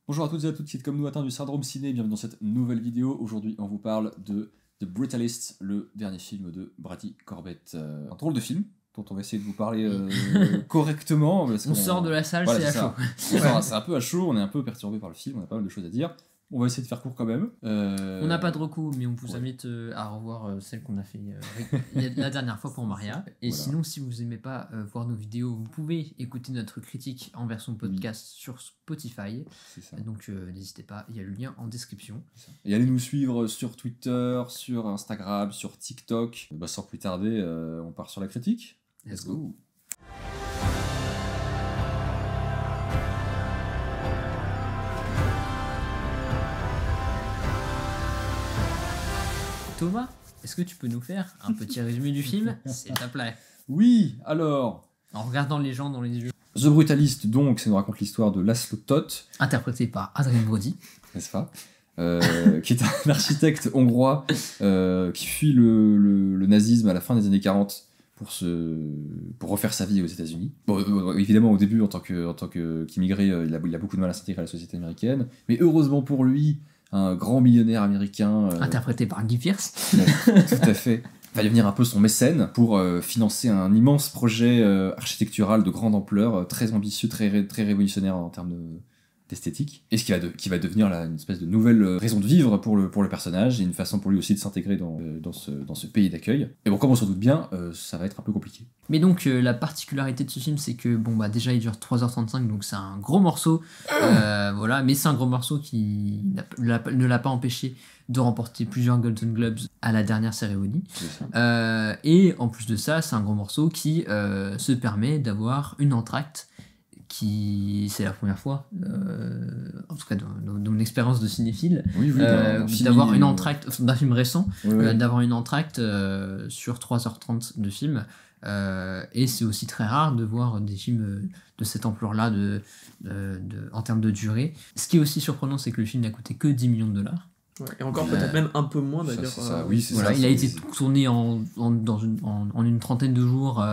Bonjour à toutes et à tous qui êtes comme nous atteints du syndrome ciné, bienvenue dans cette nouvelle vidéo. Aujourd'hui on vous parle de The Brutalist, le dernier film de Brady Corbett. Un drôle de film dont on va essayer de vous parler correctement. Parce on sort de la salle, voilà, c'est à chaud. C'est un peu à chaud, on est un peu perturbé par le film, on a pas mal de choses à dire. On va essayer de faire court quand même. On n'a pas de recours, mais on vous invite à revoir celle qu'on a fait la dernière fois pour Maria. Et voilà. Sinon, si vous n'aimez pas voir nos vidéos, vous pouvez écouter notre critique en version podcast sur Spotify. C'est ça. Donc n'hésitez pas, il y a le lien en description. Et allez nous suivre sur Twitter, sur Instagram, sur TikTok. Sans plus tarder, on part sur la critique. Let's go. Thomas, est-ce que tu peux nous faire un petit résumé du film, s'il te plaît? Oui, alors... En regardant les gens dans les yeux. The Brutalist, donc, ça nous raconte l'histoire de Laszlo Toth. Interprété par Adrien Brody. N'est-ce pas qui est un architecte hongrois qui fuit le nazisme à la fin des années 40 pour refaire sa vie aux États-Unis. Bon, évidemment, au début, en tant qu'immigré, il a beaucoup de mal à s'intégrer à la société américaine. Mais heureusement pour lui, un grand millionnaire américain... interprété par Guy Pearce. Tout à fait. Va devenir un peu son mécène pour financer un immense projet architectural de grande ampleur, très ambitieux, très révolutionnaire en termes d'esthétique, et ce qui va devenir là, une espèce de nouvelle raison de vivre pour le personnage, et une façon pour lui aussi de s'intégrer dans ce pays d'accueil. Et bon, comme on s'en doute bien, ça va être un peu compliqué. Mais donc, la particularité de ce film, c'est que, déjà, il dure 3h35, donc c'est un gros morceau, voilà, mais c'est un gros morceau qui ne l'a pas empêché de remporter plusieurs Golden Globes à la dernière cérémonie. Et en plus de ça, c'est un gros morceau qui se permet d'avoir une entracte c'est la première fois, en tout cas dans mon expérience de cinéphile, d'avoir une entracte d'un film récent, d'avoir une entracte sur 3h30 de film. Et c'est aussi très rare de voir des films de cette ampleur-là en termes de durée. Ce qui est aussi surprenant, c'est que le film n'a coûté que 10 millions de dollars. Ouais, et encore peut-être même un peu moins d'ailleurs. Il a été tourné en une trentaine de jours,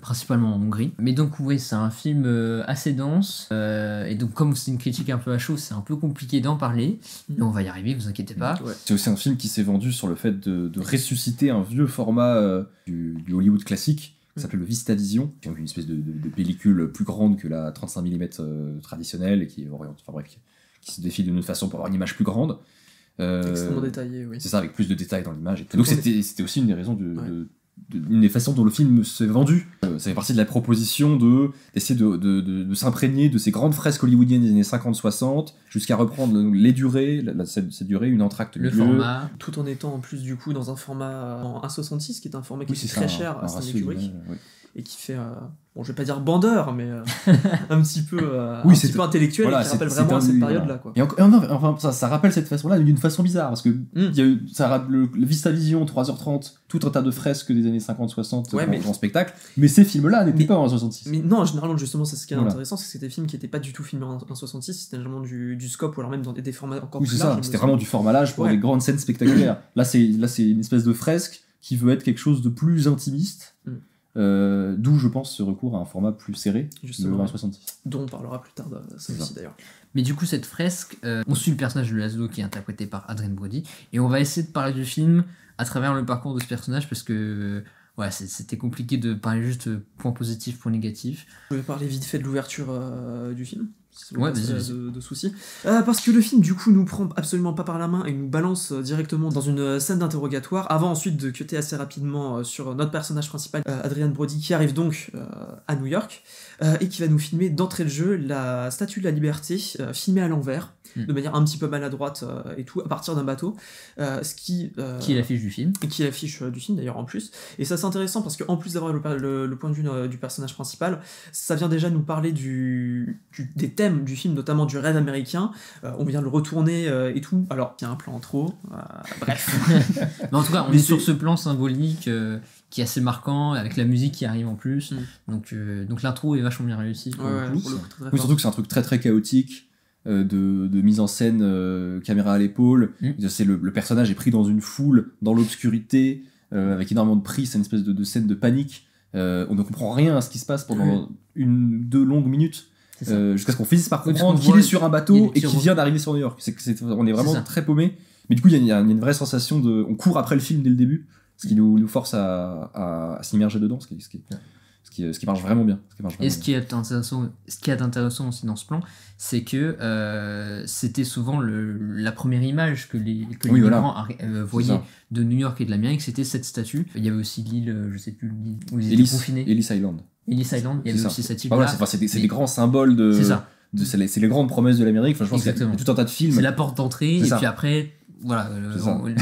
principalement en Hongrie. Mais donc oui, c'est un film assez dense. Et donc comme c'est une critique un peu à chaud, c'est un peu compliqué d'en parler. Mais on va y arriver, vous inquiétez pas. Ouais. C'est aussi un film qui s'est vendu sur le fait de ressusciter un vieux format du Hollywood classique. Ça s'appelle le VistaVision, qui est une espèce de pellicule plus grande que la 35 mm traditionnelle et qui se défile d'une façon pour avoir une image plus grande. Extrêmement détaillé, oui. C'est ça, avec plus de détails dans l'image. Donc c'était aussi une des raisons une des façons dont le film s'est vendu. Ça fait partie de la proposition d'essayer de s'imprégner de ces grandes fresques hollywoodiennes des années 50-60 jusqu'à reprendre les durées, cette durée, une entracte le format, tout en étant en plus du coup dans un format en 1.66 qui est un format qui est très cher à Stanley Kubrick et qui fait bon, je vais pas dire bandeur, mais un petit peu peu intellectuel, voilà, et qui rappelle vraiment cette période-là, quoi. Et ça rappelle cette façon-là d'une façon bizarre, parce que il y a eu le VistaVision 3h30, tout un tas de fresques des années 50-60 en spectacle, mais ces films-là n'étaient pas en 66. Mais non, généralement, justement, c'est ce qui est intéressant, c'est que c'était des films qui n'étaient pas du tout filmés en 66, c'était généralement du scope, ou alors même dans des formats encore plus larges. C'était vraiment du format large pour des grandes scènes spectaculaires. Là, c'est une espèce de fresque qui veut être quelque chose de plus intimiste. D'où je pense ce recours à un format plus serré, justement, le 1.66, dont on parlera plus tard de ça aussi d'ailleurs. Mais du coup, cette fresque, on suit le personnage de Laszlo qui est interprété par Adrien Brody, et on va essayer de parler du film à travers le parcours de ce personnage, parce que c'était compliqué de parler juste point positif, point négatif. Je vais parler vite fait de l'ouverture du film, si ouais, de soucis. Parce que le film, du coup, nous prend absolument pas par la main et nous balance directement dans une scène d'interrogatoire, avant ensuite de cutter assez rapidement sur notre personnage principal, Adrien Brody, qui arrive donc à New York, et qui va nous filmer d'entrée de jeu la Statue de la Liberté, filmée à l'envers, de manière un petit peu maladroite et tout, à partir d'un bateau, qui est l'affiche du film. Qui est l'affiche du film d'ailleurs en plus. Et ça c'est intéressant parce qu'en plus d'avoir le point de vue du personnage principal, ça vient déjà nous parler des thèmes du film, notamment du rêve américain. On vient le retourner et tout. Alors, il y a un plan en trop, bref. Mais en tout cas, on est sur ce plan symbolique qui est assez marquant, avec la musique qui arrive en plus. Donc l'intro est vachement bien réussie. Oui, surtout que c'est un truc très très chaotique. De mise en scène, caméra à l'épaule. Le personnage est pris dans une foule, dans l'obscurité, avec énormément de prise, c'est une espèce de scène de panique. On ne comprend rien à ce qui se passe pendant 2 longues minutes. C'est ça. jusqu'à ce qu'on finisse par Oui, parce comprendre qu'on qu'il voit est sur un il y a bateau des et qu'il vient d'arriver sur New York. On est vraiment ça. très paumé. Mais du coup, il y a une vraie sensation de. On court après le film dès le début, ce qui nous force à s'immerger dedans, ce qui marche vraiment bien. Et ce qui est intéressant aussi dans ce plan, c'est que c'était souvent la première image que les Oui, voilà. migrants voyaient ça. de New York et de l'Amérique, c'était cette statue. Il y avait aussi l'île, je sais plus, l'île où ils étaient Ellis confinés. Ellis Island. Ellis Island, il y avait C'est aussi ça. cette île. Bah voilà, c'est Mais- des grands symboles de. C'est ça. C'est les grandes promesses de l'Amérique. Enfin, je pense qu'il y a Exactement. tout un tas de films. C'est la porte d'entrée, C'est et ça. puis après, voilà. C'est ça. le-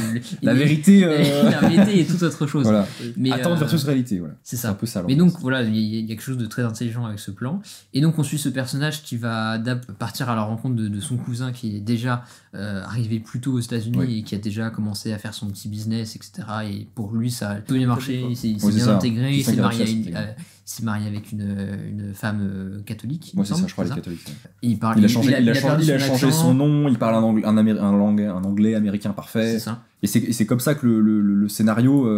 La il- vérité. la vérité est toute autre chose. Voilà. Mais, Attente versus réalité. Voilà. c'est C'est un ça. peu ça. Mais donc voilà, il y a quelque chose de très intelligent avec ce plan. Et donc on suit ce personnage qui va partir à la rencontre de son cousin qui est déjà arrivé plus tôt aux États-Unis Oui. et qui a déjà commencé à faire son petit business, etc. Et pour lui, ça a plutôt bien marché. quoi. Il s'est Oui, c'est bien ça. intégré. C'est Il ça s'est qui a marié, réussi à il s'est marié avec une femme catholique. il Moi, me c'est ça, semble, je crois, les c'est ça. catholiques. Et il parle. Il a changé perdu il a changé accent. son nom, il parle un anglais américain parfait. C'est ça. Et c'est comme ça que le scénario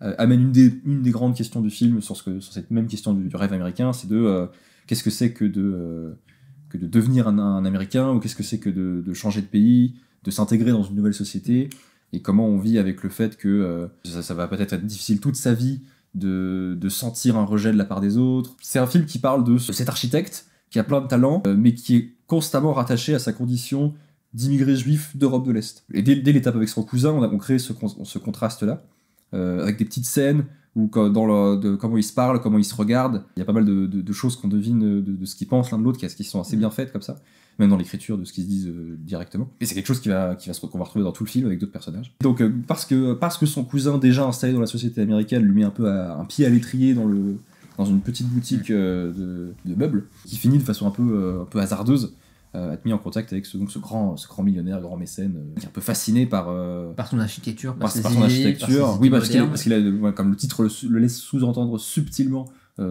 amène une des grandes questions du film sur cette même question du rêve américain, c'est de qu'est-ce que c'est que de devenir un Américain, ou qu'est-ce que c'est que de changer de pays, de s'intégrer dans une nouvelle société, et comment on vit avec le fait que ça va peut-être être difficile toute sa vie de sentir un rejet de la part des autres. C'est un film qui parle de cet architecte qui a plein de talents, mais qui est constamment rattaché à sa condition d'immigré juif d'Europe de l'Est. Et dès l'étape avec son cousin, on crée ce contraste-là, avec des petites scènes où comment ils se parlent, comment ils se regardent. Il y a pas mal de choses qu'on devine de ce qu'ils pensent l'un de l'autre, qui sont assez bien faites comme ça, même dans l'écriture de ce qu'ils se disent directement. Et c'est quelque chose qu'on va retrouver dans tout le film avec d'autres personnages. Donc parce que son cousin, déjà installé dans la société américaine, lui met un peu un pied à l'étrier dans une petite boutique de meubles, qui finit de façon un peu hasardeuse à être mis en contact avec ce grand millionnaire, grand mécène, qui est un peu fasciné par Par son architecture, par ses son idées, architecture. par ses Oui, idées parce qu'il modernes. a, comme le titre le laisse sous-entendre subtilement,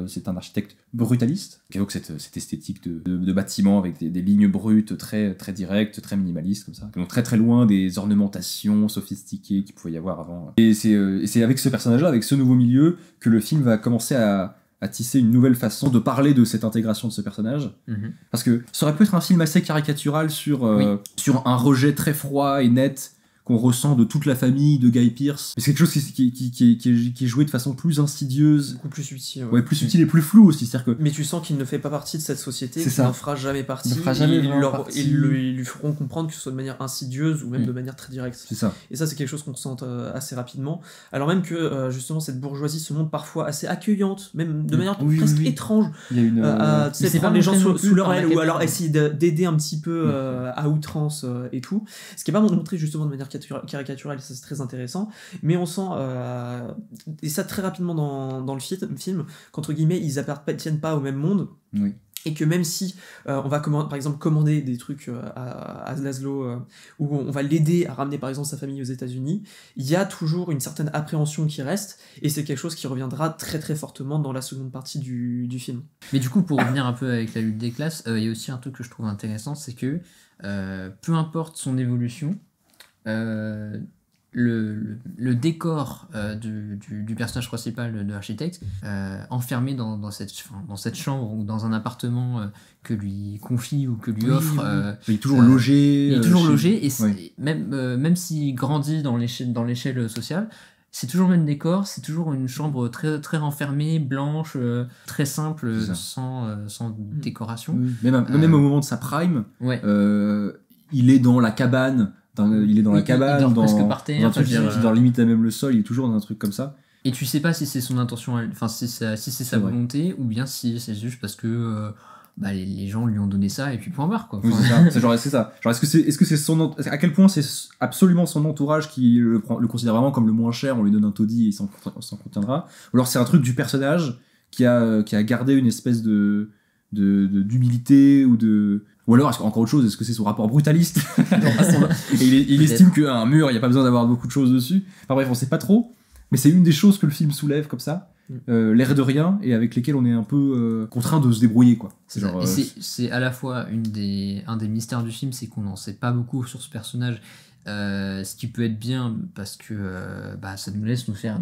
c'est un architecte brutaliste. Et donc cette esthétique de bâtiment avec des lignes brutes très, très directes, très minimalistes, comme ça. Donc très très loin des ornementations sophistiquées qu'il pouvait y avoir avant. Et c'est avec ce personnage-là, avec ce nouveau milieu, que le film va commencer à tisser une nouvelle façon de parler de cette intégration de ce personnage. Mhm. Parce que ça aurait pu être un film assez caricatural sur un rejet très froid et net qu'on ressent de toute la famille de Guy Pearce. Mais c'est quelque chose qui est joué de façon plus insidieuse, Beaucoup plus subtil. Ouais. ouais, plus subtile et plus floue aussi. C'est-à-dire que Mais tu sens qu'il ne fait pas partie de cette société, C'est qu'il ça. n'en fera jamais partie. Il ne fera jamais et vraiment partie. ils lui feront comprendre que ce soit de manière insidieuse ou même de manière très directe. c'est ça. Et ça, c'est quelque chose qu'on ressent assez rapidement. Alors même que, justement, cette bourgeoisie se montre parfois assez accueillante, même de manière Oui, presque oui. étrange, Il y a une. à tu sais, Mais c'est prendre pas les gens montré non sous plus leur par la aile, ou caméra. alors essayer d'aider un petit peu à outrance et tout. Ce qui est pas montré justement de manière caricaturale, ça c'est très intéressant. Mais on sent, et ça très rapidement dans le film, qu'entre guillemets, ils appartiennent pas au même monde. Oui. Et que même si on va par exemple commander des trucs à Laszlo, ou on va l'aider à ramener par exemple sa famille aux États-Unis, il y a toujours une certaine appréhension qui reste, et c'est quelque chose qui reviendra très très fortement dans la seconde partie du film. Mais du coup, pour revenir un peu avec la lutte des classes, il y a aussi un truc que je trouve intéressant, c'est que peu importe son évolution, le décor du personnage principal de l'architecte, enfermé dans cette chambre ou dans un appartement que lui confie ou que lui Oui, offre, oui. Il est toujours logé. il est toujours chez- logé, et Ouais. même s'il grandit dans l'échelle sociale, c'est toujours le même décor, c'est toujours une chambre très, très renfermée, blanche, très simple, C'est ça. sans décoration. Oui. Même au moment de sa prime, Ouais. il est dans la cabane. Il est dans la cabane, il dort dans presque par terre, dans un truc je veux dire, qui dort limite à même le sol. Il est toujours dans un truc comme ça. Et tu sais pas si c'est son intention, enfin si c'est sa vrai. volonté, ou bien si c'est juste parce que les gens lui ont donné ça et puis point barre quoi. Oui, c'est ça. C'est ça. Genre, est-ce que c'est à quel point c'est absolument son entourage qui le considère vraiment comme le moins cher, on lui donne un taudis et il s'en contiendra, ou alors c'est un truc du personnage qui a gardé une espèce d'humilité ou alors encore autre chose, est-ce que c'est son rapport brutaliste et il estime qu'un mur il n'y a pas besoin d'avoir beaucoup de choses dessus. Enfin bref, on sait pas trop, mais c'est une des choses que le film soulève comme ça. l'air de rien, et avec lesquels on est un peu contraint de se débrouiller, quoi. C'est ça. Et c'est à la fois un des mystères du film, c'est qu'on n'en sait pas beaucoup sur ce personnage. Ce qui peut être bien parce que ça nous laisse nous faire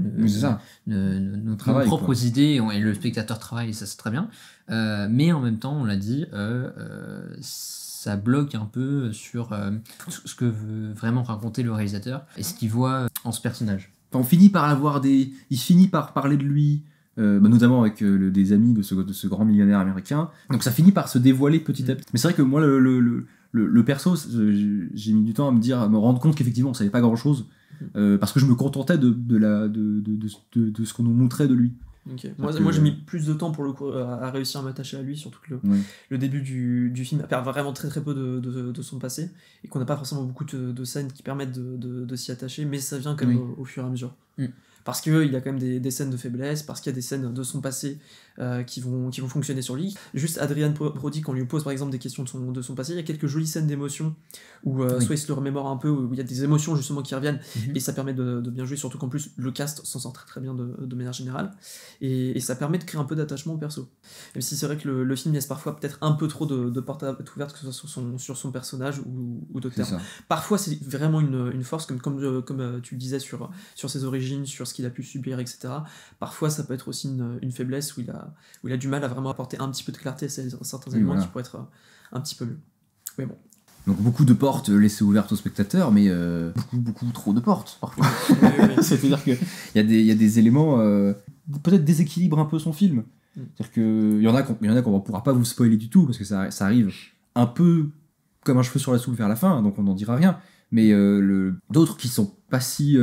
nos propres idées et le spectateur travaille et ça c'est très bien, mais en même temps on l'a dit, ça bloque un peu sur ce que veut vraiment raconter le réalisateur et ce qu'il voit en ce personnage. Enfin, il finit par parler de lui, notamment avec des amis de ce grand millionnaire américain, donc ça finit par se dévoiler petit à petit. Mais c'est vrai que moi le perso, j'ai mis du temps à me rendre compte qu'effectivement on savait pas grand chose, parce que je me contentais de ce qu'on nous montrait de lui. Okay. Moi j'ai mis plus de temps pour le coup à réussir à m'attacher à lui, surtout que le début du film perd vraiment très très peu de son passé et qu'on n'a pas forcément beaucoup de scènes qui permettent de s'y attacher, mais ça vient quand même au fur et à mesure. Parce qu'il y a quand même des scènes de faiblesse, parce qu'il y a des scènes de son passé qui vont fonctionner sur lui. Juste Adrian Brody, quand on lui pose par exemple des questions de son passé, il y a quelques jolies scènes d'émotion où soit il se le remémore un peu, où il y a des émotions justement qui reviennent, et ça permet de bien jouer, surtout qu'en plus le cast s'en sort très très bien de manière générale, et ça permet de créer un peu d'attachement au perso. Même si c'est vrai que le film laisse parfois peut-être un peu trop de portes ouvertes, que ce soit sur son personnage ou d'autres termes. Parfois c'est vraiment une force, comme tu le disais sur ses origines, sur ce qu'il a pu subir, etc. Parfois ça peut être aussi une faiblesse où il a du mal à vraiment apporter un petit peu de clarté à certains éléments qui pourraient être un petit peu mieux. Mais bon. Donc beaucoup de portes laissées ouvertes aux spectateurs, mais beaucoup trop de portes parfois. C'est-à-dire qu'il y a des éléments peut-être déséquilibrent un peu son film. C'est-à-dire qu'il y en a qu'on ne pourra pas vous spoiler du tout, parce que ça arrive un peu comme un cheveu sur la soupe vers la fin, donc on n'en dira rien. Mais d'autres qui sont pas si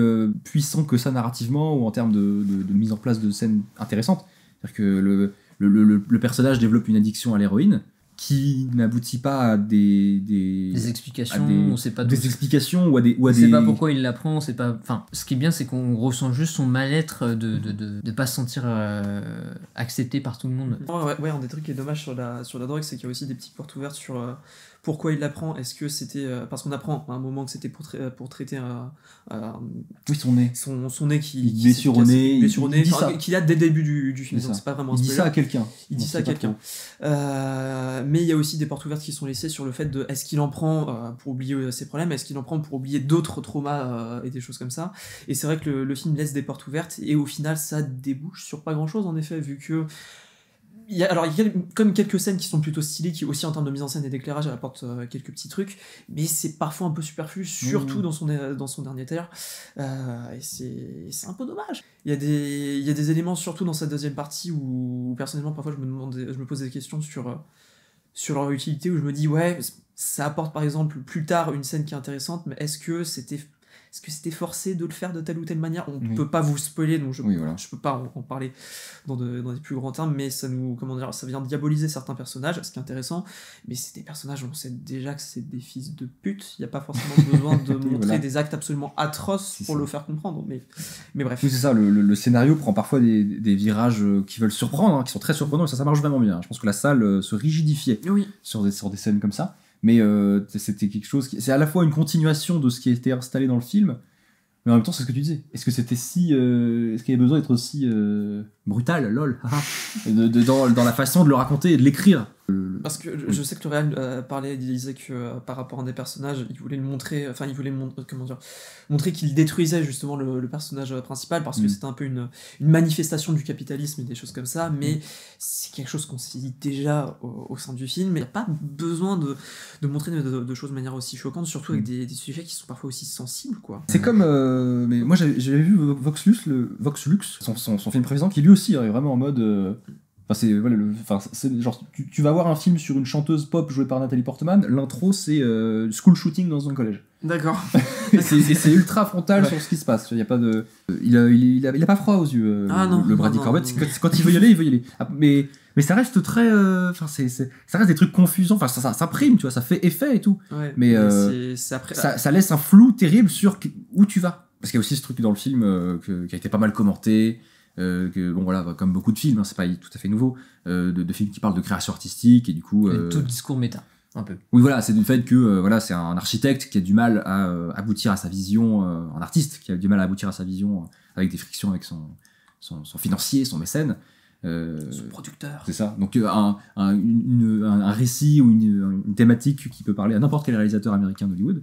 puissants que ça narrativement ou en termes de mise en place de scènes intéressantes. C'est-à-dire que le personnage développe une addiction à l'héroïne qui n'aboutit pas à des explications, on sait pas des explications ou à des... On sait pas pourquoi il l'apprend, c'est pas... Enfin, ce qui est bien, c'est qu'on ressent juste son mal-être de pas se sentir accepté par tout le monde. Ouais, un des trucs qui est dommage sur la drogue, c'est qu'il y a aussi des petites portes ouvertes sur pourquoi il l'apprend. Est-ce que c'était... parce qu'on apprend à un moment que c'était pour traiter son nez. Son nez qui blessure au nez. Qu'il a dès le début du film, donc c'est pas vraiment un spoiler. Il dit ça à quelqu'un. Mais il y a aussi des portes ouvertes qui sont laissées sur le fait de est-ce qu'il en prend pour oublier ses problèmes, est-ce qu'il en prend pour oublier d'autres traumas et des choses comme ça. Et c'est vrai que le film laisse des portes ouvertes et au final ça débouche sur pas grand chose en effet, vu que il y a comme quelques scènes qui sont plutôt stylées, qui aussi en termes de mise en scène et d'éclairage apportent quelques petits trucs, mais c'est parfois un peu superflu, surtout dans son dernier tiers, et c'est un peu dommage. Il y a des éléments, surtout dans cette deuxième partie, où personnellement parfois je me pose des questions sur leur utilité, où je me dis ouais, ça apporte par exemple plus tard une scène qui est intéressante, mais est-ce que c'était forcé de le faire de telle ou telle manière? On peut pas vous spoiler, donc je peux pas en parler dans des plus grands termes, mais ça vient diaboliser certains personnages, ce qui est intéressant, mais c'est des personnages où on sait déjà que c'est des fils de pute, il n'y a pas forcément besoin de montrer des actes absolument atroces pour le faire comprendre, mais bref. Oui, c'est ça, le scénario prend parfois des virages qui veulent surprendre, qui sont très surprenants, et ça marche vraiment bien. Je pense que la salle se rigidifiait sur des scènes comme ça. Mais c'était quelque chose c'est à la fois une continuation de ce qui a été installé dans le film, mais en même temps c'est ce que tu disais. Est-ce que c'était est-ce qu'il y avait besoin d'être aussi brutal, lol, dans la façon de le raconter et de l'écrire? Parce que je sais que le réal parlait, il disait que par rapport à un des personnages, il voulait le montrer, montrer qu'il détruisait justement le personnage principal, parce que c'était un peu une manifestation du capitalisme et des choses comme ça, mais c'est quelque chose qu'on s'est dit déjà au sein du film, mais il n'y a pas besoin de montrer de choses de manière aussi choquante, surtout avec des sujets qui sont parfois aussi sensibles, quoi. C'est comme mais moi j'avais vu Vox Lux, son film précédent, qui lui aussi est vraiment en mode c'est genre tu vas voir un film sur une chanteuse pop jouée par Nathalie Portman, l'intro c'est school shooting dans un collège. D'accord. c'est ultra frontal sur ce qui se passe. Il y a pas de il a pas froid aux yeux le Brady Corbett. Quand il veut y aller, il veut y aller. Mais ça reste très ça reste des trucs confusants, ça prime, tu vois, ça fait effet et tout. Ouais, mais ça laisse un flou terrible sur où tu vas. Parce qu'il y a aussi ce truc dans le film qui a été pas mal commenté. Comme beaucoup de films, c'est pas tout à fait nouveau, de films qui parlent de création artistique et du coup tout le discours méta un peu. Oui, voilà, c'est du fait que c'est un architecte qui a du mal à aboutir à sa vision, un artiste qui a du mal à aboutir à sa vision avec des frictions avec son financier, son mécène. Son producteur. C'est ça. Donc un récit ou une thématique qui peut parler à n'importe quel réalisateur américain d'Hollywood.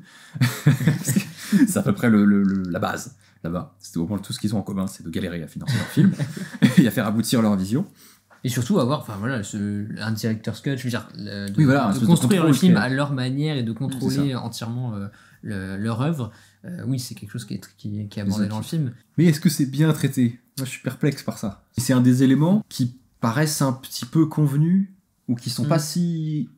C'est à peu près la base là-bas. C'est au moins tout ce qu'ils ont en commun, c'est de galérer à financer leur film et à faire aboutir leur vision. Et surtout avoir, enfin voilà, un director's cut, je veux dire, de construire le film contrôle, à leur manière et de contrôler entièrement leur œuvre. Oui, c'est quelque chose qui est abordé dans le film. Mais est-ce que c'est bien traité ? Moi, je suis perplexe par ça. Et c'est un des éléments qui paraissent un petit peu convenus ou qui sont pas si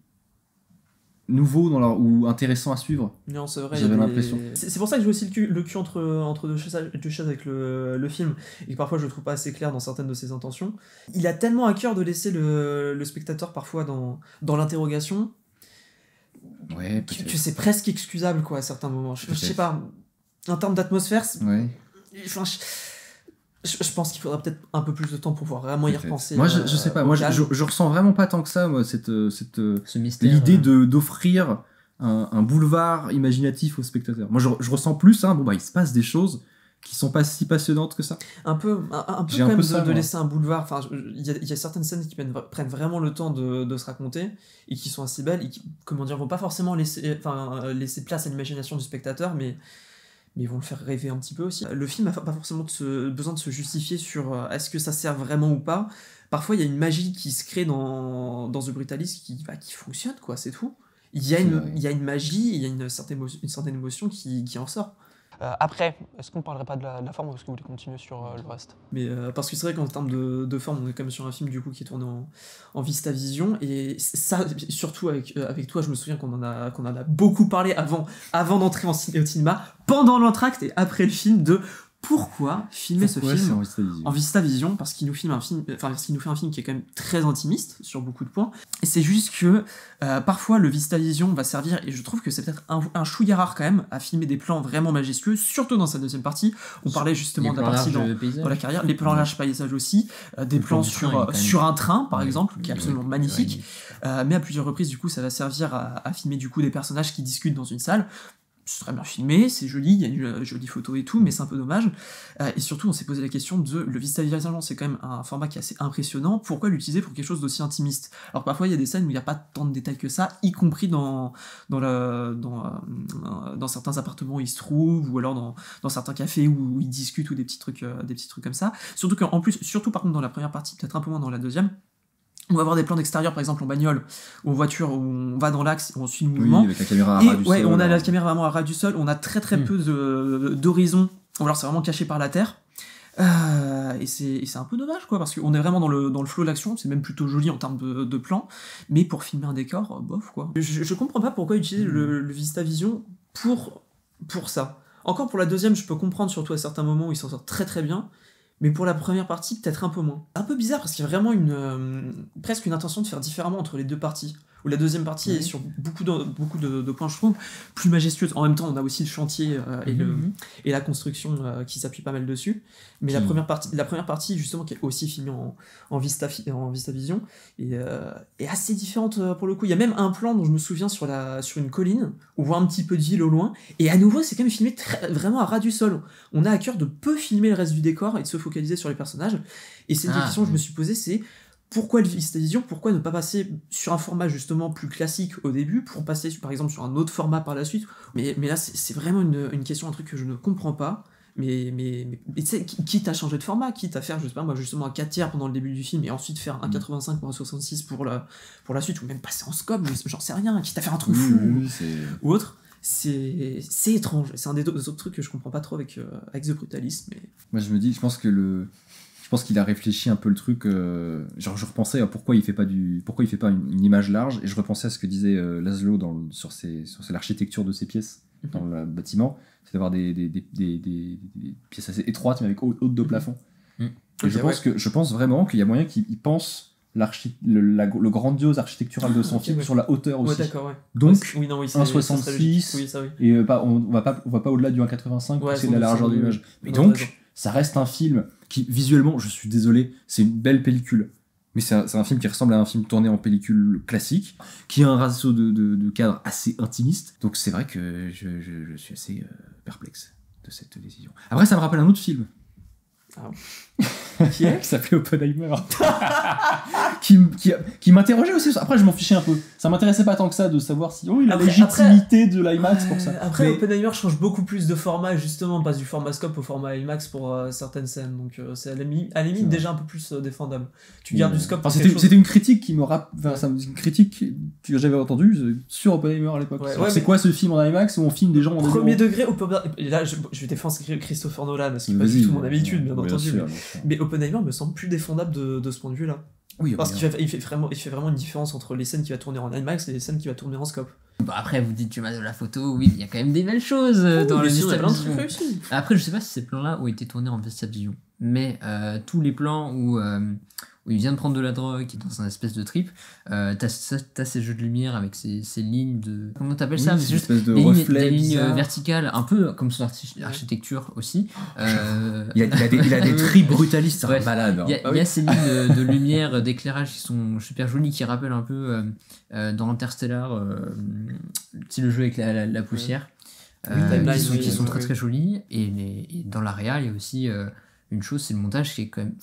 nouveaux ou intéressants à suivre. Non, c'est vrai. J'avais l'impression. C'est pour ça que j'ai aussi le cul entre deux chaises avec le film, et que parfois je le trouve pas assez clair dans certaines de ses intentions. Il a tellement à cœur de laisser le spectateur parfois dans l'interrogation, Ouais, que c'est presque excusable quoi à certains moments. Je sais pas, en termes d'atmosphère, enfin, je pense qu'il faudra peut-être un peu plus de temps pour pouvoir vraiment y repenser. Moi, je sais pas. Moi, je ressens vraiment pas tant que ça, moi, ce mystère, l'idée d'offrir un boulevard imaginatif au spectateur. Moi, je ressens plus, il se passe des choses qui sont pas si passionnantes que ça. Un peu J'ai quand même ça, de laisser un boulevard. Enfin, il y a certaines scènes qui prennent vraiment le temps de se raconter et qui sont assez belles et qui, comment dire, vont pas forcément laisser place à l'imagination du spectateur, mais ils vont le faire rêver un petit peu aussi. Le film n'a pas forcément besoin de se justifier sur est-ce que ça sert vraiment ou pas. Parfois, il y a une magie qui se crée dans The Brutalist qui fonctionne, quoi, c'est tout. Il y a une magie, il y a une certaine émotion qui en sort. Après, est-ce qu'on ne parlerait pas de la forme ou est-ce que vous voulez continuer sur le reste ? Mais parce que c'est vrai qu'en termes de forme, on est quand même sur un film du coup qui est tourné en VistaVision, et ça, surtout avec toi, je me souviens qu'on en a beaucoup parlé avant d'entrer au cinéma, pendant l'entracte et après le film, de pourquoi filmer ce film en VistaVision, parce qu'il nous fait un film qui est quand même très intimiste sur beaucoup de points, et c'est juste que parfois le VistaVision va servir, et je trouve que c'est peut-être un chouïa rare quand même, à filmer des plans vraiment majestueux, surtout dans sa deuxième partie. On parlait justement de la partie dans la carrière, les plans larges paysages aussi, des plans sur un train par exemple, qui est absolument magnifique, mais à plusieurs reprises du coup ça va servir à filmer du coup des personnages qui discutent dans une salle. C'est très bien filmé, c'est joli, il y a une jolie photo et tout, mais c'est un peu dommage. Et surtout, on s'est posé la question de le VistaVision, c'est quand même un format qui est assez impressionnant. Pourquoi l'utiliser pour quelque chose d'aussi intimiste ? Alors parfois, il y a des scènes où il n'y a pas tant de détails que ça, y compris dans certains appartements où ils se trouvent, ou alors dans certains cafés où ils discutent, ou des petits trucs comme ça. Surtout qu'en plus, par contre dans la première partie, peut-être un peu moins dans la deuxième, on va avoir des plans d'extérieur, par exemple en bagnole ou en voiture, où on va dans l'axe, on suit le mouvement. Oui, avec la caméra à ras du sol. On a la caméra vraiment à ras du sol, on a très peu d'horizon, ou alors c'est vraiment caché par la terre. Et c'est un peu dommage, quoi, parce qu'on est vraiment dans le flow de l'action, c'est même plutôt joli en termes de plans, mais pour filmer un décor, bof, quoi. Je comprends pas pourquoi utiliser le VistaVision pour ça. Encore pour la deuxième, je peux comprendre, surtout à certains moments où il s'en sort très très bien. Mais pour la première partie, peut-être un peu moins. Un peu bizarre, parce qu'il y a vraiment presque une intention de faire différemment entre les deux parties. Où la deuxième partie est sur beaucoup de points, je trouve, plus majestueuse. En même temps, on a aussi le chantier et la construction qui s'appuie pas mal dessus. Mais la première partie, justement, qui est aussi filmée en VistaVision, est assez différente pour le coup. Il y a même un plan dont je me souviens sur une colline, où on voit un petit peu de ville au loin. Et à nouveau, c'est quand même filmé vraiment à ras du sol. On a à cœur de peu filmer le reste du décor et de se focaliser sur les personnages. Et c'est une question que je me suis posée, c'est pourquoi le VistaVision ? Pourquoi ne pas passer sur un format justement plus classique au début, pour passer par exemple sur un autre format par la suite ? Mais là, c'est vraiment une question, un truc que je ne comprends pas. Mais tu sais, quitte à changer de format, quitte à faire, je sais pas moi, justement un 4/3 pendant le début du film et ensuite faire un 85 ou un 66 pour la suite, ou même passer en scope, j'en sais rien, quitte à faire un truc fou ou autre. C'est étrange. C'est un des autres trucs que je comprends pas trop avec The Brutalist. Mais... Moi, je pense qu'il a réfléchi un peu le truc. Genre, je repensais à pourquoi il fait pas une image large, et je repensais à ce que disait Laszlo sur l'architecture de ses pièces dans le bâtiment, c'est d'avoir des pièces assez étroites mais avec haute de plafond. Et je pense vraiment qu'il y a moyen qu'il pense le grandiose architectural de son film sur la hauteur aussi. Donc 1,66 et on va pas au-delà du 1,85 pour c'est de la largeur de l'image. Mais donc ça reste un film qui, visuellement, je suis désolé, c'est une belle pellicule. Mais c'est un film qui ressemble à un film tourné en pellicule classique, qui a un ratio de cadre assez intimiste. Donc c'est vrai que je suis assez perplexe de cette décision. Après, ça me rappelle un autre film. Qui est qui s'appelait Oppenheimer. qui m'interrogeait aussi. Après, je m'en fichais un peu. Ça m'intéressait pas tant que ça de savoir si il a la légitimité de l'IMAX pour ça. Après, Oppenheimer change beaucoup plus de format, justement, on passe du format scope au format IMAX pour certaines scènes, donc c'est à la limite déjà un peu plus défendable. Tu gardes du scope. Enfin, c'était une critique qui me une critique que j'avais entendue sur Oppenheimer à l'époque. Ouais, c'est quoi ce film en IMAX où on filme des gens en premier degré, et là je vais défendre Christopher Nolan, ce qui n'est pas du tout mon habitude, bien entendu. Sûr. Mais Oppenheimer me semble plus défendable de ce point de vue-là. Oui, parce qu'il fait vraiment une différence entre les scènes qui va tourner en IMAX et les scènes qui va tourner en scope. Bah après, vous dites tu m'as de la photo, oui, il y a quand même des belles choses dans le Vestiaire Vision. Après, je sais pas si ces plans-là ont été tournés en Vestiaire Vision, mais tous les plans où il vient de prendre de la drogue, qui est dans un espèce de trip, t'as ces jeux de lumière avec ces lignes de... Comment t'appelles ça? C'est juste des lignes verticales, un peu comme son architecture aussi. Il a des tris brutalistes, c'est un balade. Il y a ces lignes de lumière, d'éclairage qui sont super jolies, qui rappellent un peu dans Interstellar, le jeu avec la poussière, qui sont très très jolies. Et dans la réal, il y a aussi une chose, c'est le montage qui est quand même...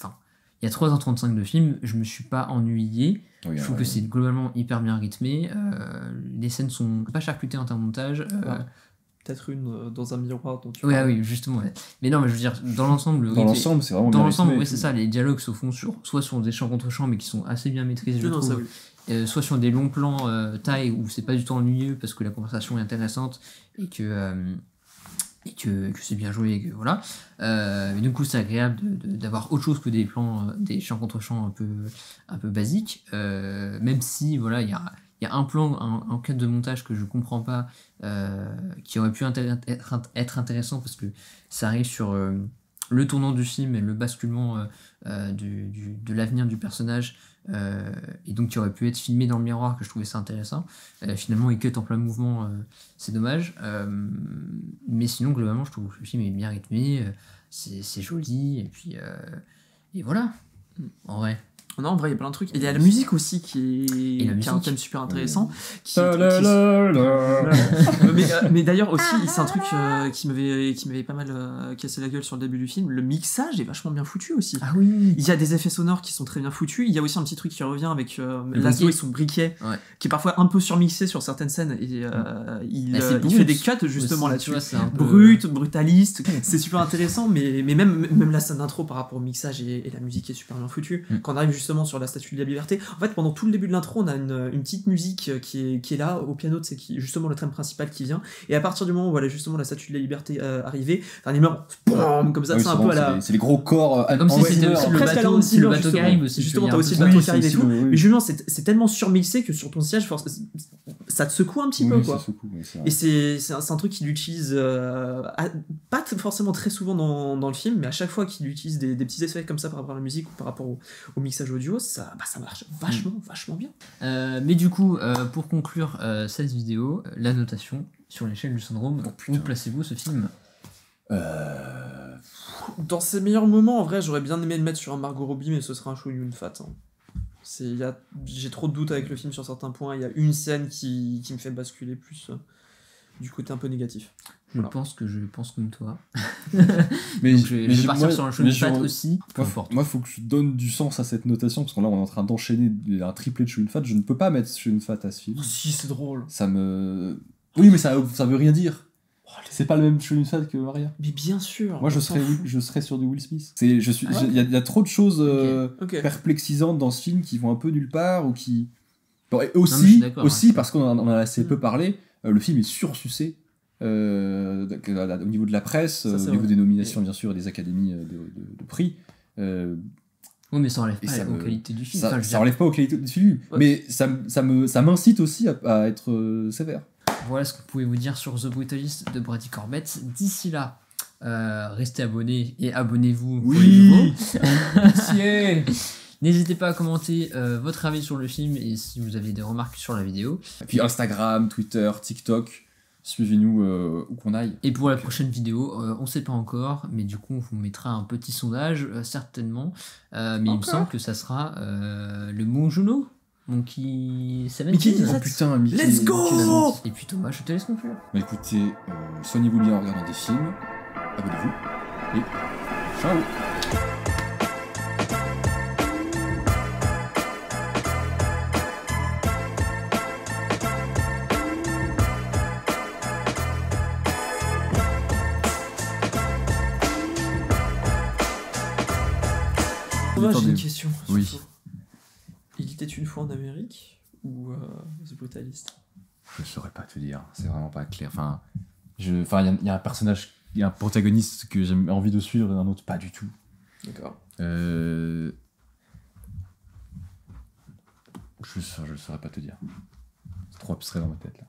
Il y a 3h35 de film, je me suis pas ennuyé. Je trouve que c'est globalement hyper bien rythmé. Les scènes sont pas charcutées en termes de montage. Peut-être une dans un miroir dont tu parles. Oui, justement. Ouais. Mais non, mais je veux dire, dans l'ensemble... c'est vraiment bien dans l'ensemble, oui, c'est ça. Les dialogues se font soit sur des chants contre chants, mais qui sont assez bien maîtrisés, je trouve. Soit sur des longs plans taille où c'est pas du tout ennuyeux parce que la conversation est intéressante et que c'est bien joué et que voilà. Mais du coup, c'est agréable d'avoir autre chose que des plans, des chants contre chants un peu basiques. Même si, voilà, il y a un plan, un cadre de montage que je comprends pas, qui aurait pu être intéressant parce que ça arrive sur le tournant du film et le basculement de l'avenir du personnage. Et donc qui aurait pu être filmé dans le miroir, que je trouvais ça intéressant. Finalement il cut en plein mouvement, c'est dommage, mais sinon globalement je trouve que le film est bien rythmé, c'est joli, et puis et voilà, en vrai. Non, en vrai, il y a plein de trucs. Et il y a la musique aussi qui a un thème super intéressant. Mais d'ailleurs aussi, c'est un truc qui m'avait pas mal cassé la gueule sur le début du film. Le mixage est vachement bien foutu aussi. Ah oui. Il y a des effets sonores qui sont très bien foutus. Il y a aussi un petit truc qui revient avec Laszlo et son briquet, qui est parfois un peu surmixé sur certaines scènes. Et il fait des cuts justement là-dessus. Brutaliste. C'est super intéressant, mais même la scène d'intro par rapport au mixage et la musique est super bien foutue. Quand on arrive justement sur la Statue de la Liberté, en fait pendant tout le début de l'intro on a une petite musique qui est là au piano, c'est justement le thème principal qui vient, et à partir du moment où voilà justement la Statue de la Liberté arrivée, t'as un immense comme ça, c'est un peu à la... c'est les gros corps comme si c'était aussi le bateau qui arrive aussi, justement t'as aussi le bateau qui arrive et tout, mais justement c'est tellement surmixé que sur ton siège ça te secoue un petit peu quoi. Et c'est un truc qu'il utilise pas forcément très souvent dans le film, mais à chaque fois qu'il utilise des petits effets comme ça par rapport à la musique ou par rapport au mixage audio, ça marche vachement bien. Mais du coup, pour conclure cette vidéo, la notation sur l'échelle du syndrome, où placez-vous ce film? Dans ses meilleurs moments, en vrai, j'aurais bien aimé le mettre sur un Margot Robbie, mais ce serait un show Yun Fat. J'ai trop de doutes avec le film sur certains points. Il y a une scène qui me fait basculer plus du côté un peu négatif. Je pense comme toi. Mais donc je vais partir sur un show Fat aussi. Moi, faut que je donne du sens à cette notation, parce que là, on est en train d'enchaîner un triplé de show Fat. Je ne peux pas mettre show Fat à ce film. Oh, si, c'est drôle. Oui, mais ça veut rien dire. C'est pas le même show Fat que Maria. Mais bien sûr. Moi, je serais sur du Will Smith. Il y a trop de choses perplexisantes dans ce film qui vont un peu nulle part, ou qui... Bon, et aussi parce qu'on en a assez peu parlé, le film est sursucé. Au niveau de la presse, au niveau des nominations bien sûr et des académies de prix. Oui, mais ça enlève pas aux qualités du film. Ça enlève pas aux qualités du film, mais ça m'incite aussi à être sévère. Voilà ce qu'on pouvait vous dire sur The Brutalist de Brady Corbett. D'ici là, restez abonnés et abonnez-vous pour les nouveaux. N'hésitez pas à commenter votre avis sur le film et si vous avez des remarques sur la vidéo. Et puis Instagram, Twitter, TikTok. Suivez-nous où qu'on aille. Et pour la prochaine vidéo, on sait pas encore, mais du coup on vous mettra un petit sondage certainement. Mais il me semble que ça sera le Bon Juno, Monkey 17. Oh putain, Mickey, let's go. Et puis Thomas, je te laisse conclure. Bah écoutez, soignez-vous bien en regardant des films, abonnez-vous et ciao. Romain, j'ai des- une question. Oui. surtout. Il était une fois en Amérique ou The Brutalist? Je saurais pas te dire, c'est vraiment pas clair. Enfin, il y a un personnage, il y a un protagoniste que j'ai envie de suivre et un autre pas du tout. D'accord. Je saurais pas te dire. C'est trop abstrait dans ma tête là.